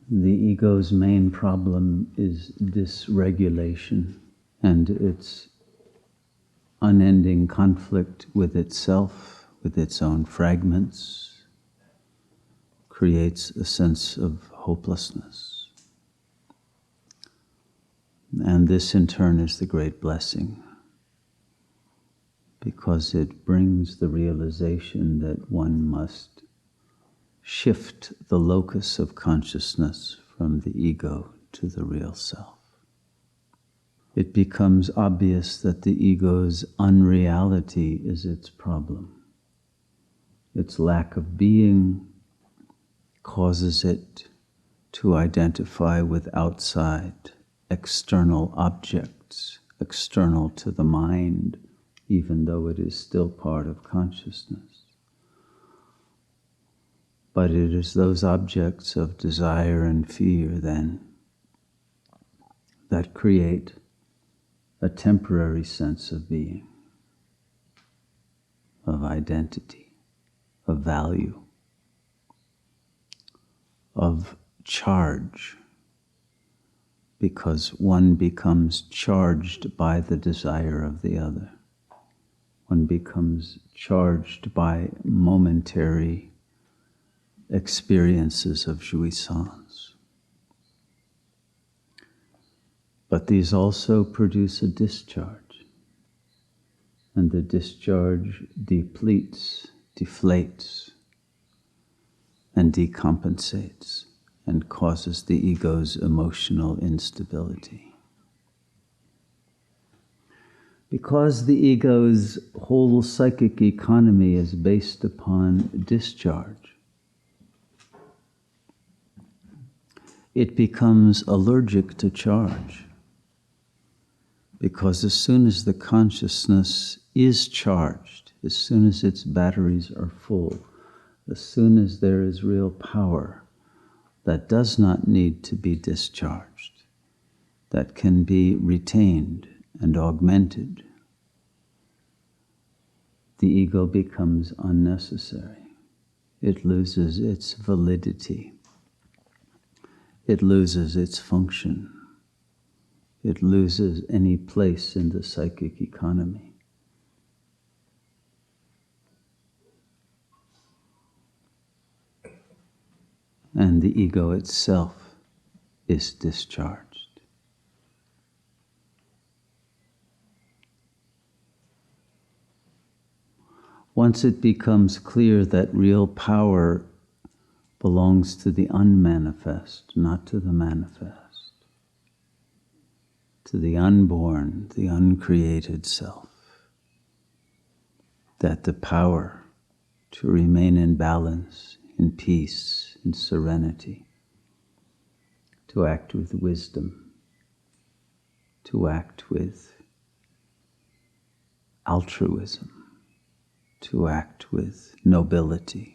The ego's main problem is dysregulation and its unending conflict with itself, with its own fragments, creates a sense of hopelessness. And this in turn is the great blessing, because it brings the realization that one must shift the locus of consciousness from the ego to the real self. It becomes obvious that the ego's unreality is its problem. Its lack of being causes it to identify with outside, external objects, external to the mind, even though it is still part of consciousness. But it is those objects of desire and fear, then, that create a temporary sense of being, of identity, of value, of charge, because one becomes charged by the desire of the other. One becomes charged by momentary experiences of jouissance. But these also produce a discharge, and the discharge depletes, deflates, and decompensates, and causes the ego's emotional instability. Because the ego's whole psychic economy is based upon discharge, it becomes allergic to charge. Because as soon as the consciousness is charged, as soon as its batteries are full, as soon as there is real power that does not need to be discharged, that can be retained and augmented, the ego becomes unnecessary. It loses its validity. It loses its function. It loses any place in the psychic economy. And the ego itself is discharged. Once it becomes clear that real power belongs to the unmanifest, not to the manifest, to the unborn, the uncreated self, that the power to remain in balance, in peace, in serenity, to act with wisdom, to act with altruism, to act with nobility,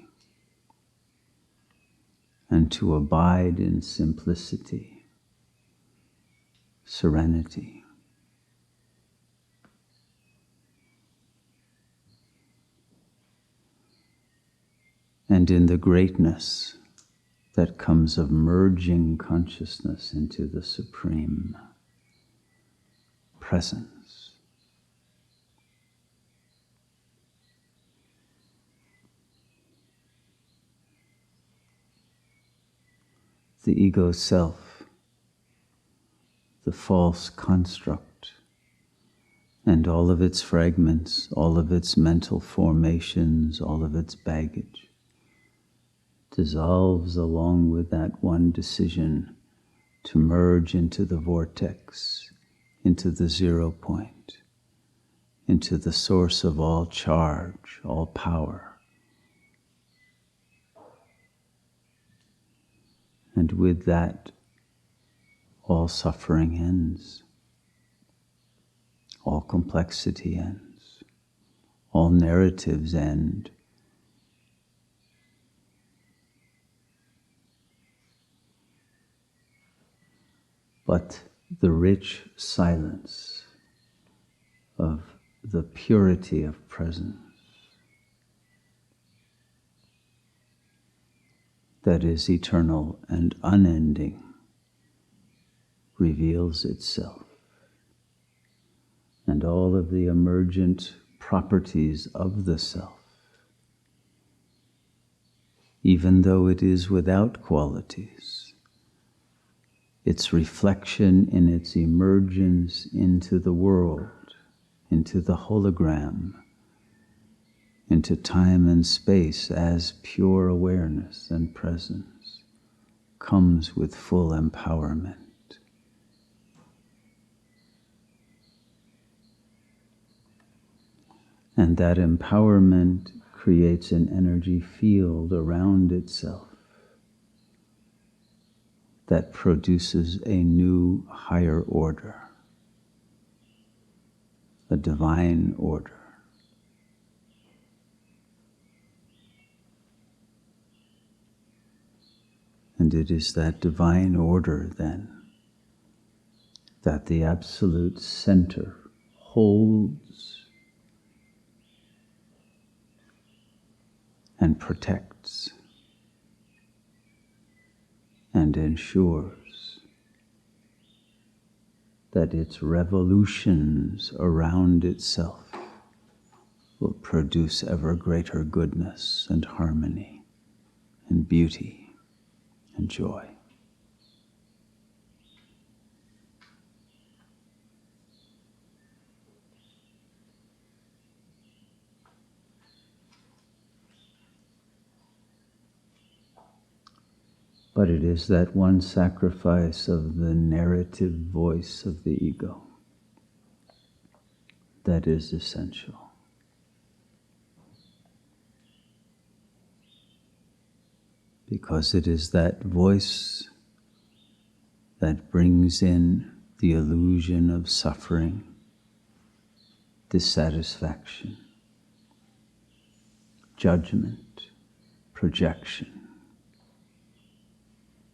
and to abide in simplicity, serenity. And in the greatness that comes of merging consciousness into the supreme presence. The ego self, the false construct, and all of its fragments, all of its mental formations, all of its baggage, dissolves along with that one decision to merge into the vortex, into the 0 point, into the source of all charge, all power. And with that, all suffering ends, all complexity ends, all narratives end. But the rich silence of the purity of presence that is eternal and unending reveals itself, and all of the emergent properties of the self, even though it is without qualities, its reflection in its emergence into the world, into the hologram, into time and space as pure awareness and presence, comes with full empowerment. And that empowerment creates an energy field around itself that produces a new higher order, a divine order. And it is that divine order, then, that the absolute center holds and protects and ensures that its revolutions around itself will produce ever greater goodness and harmony and beauty and joy. But it is that one sacrifice of the narrative voice of the ego that is essential. Because it is that voice that brings in the illusion of suffering, dissatisfaction, judgment, projection,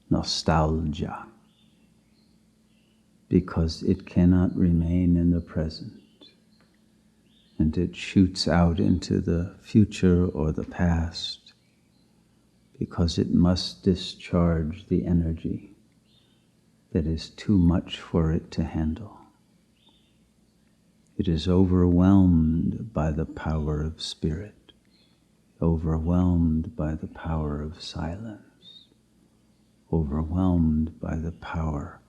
nostalgia, because it cannot remain in the present, and it shoots out into the future or the past, because it must discharge the energy that is too much for it to handle. It is overwhelmed by the power of spirit, overwhelmed by the power of silence, overwhelmed by the power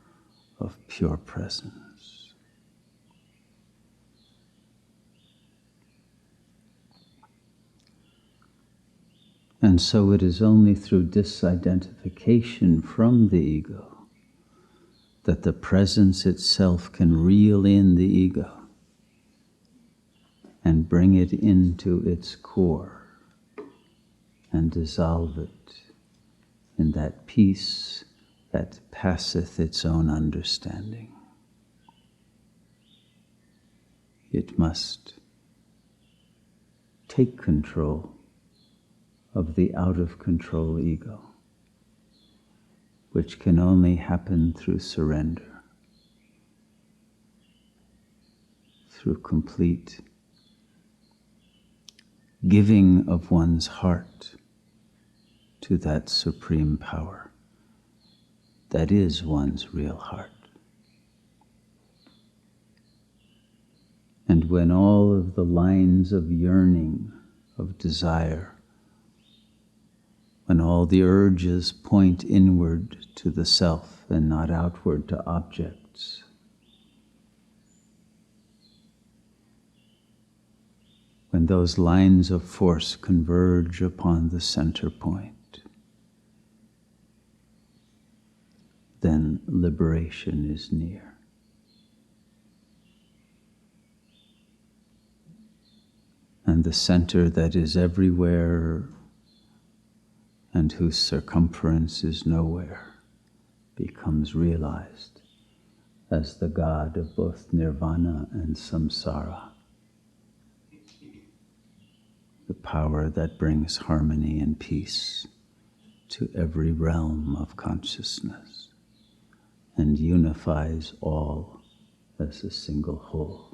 of pure presence. And so it is only through disidentification from the ego that the presence itself can reel in the ego and bring it into its core and dissolve it in that peace that passeth its own understanding. It must take control of the out-of-control ego, which can only happen through surrender, through complete giving of one's heart to that supreme power that is one's real heart. And when all of the lines of yearning, of desire, when all the urges point inward to the self and not outward to objects, when those lines of force converge upon the center point, then liberation is near. And the center that is everywhere and whose circumference is nowhere becomes realized as the God of both nirvana and samsara, the power that brings harmony and peace to every realm of consciousness and unifies all as a single whole.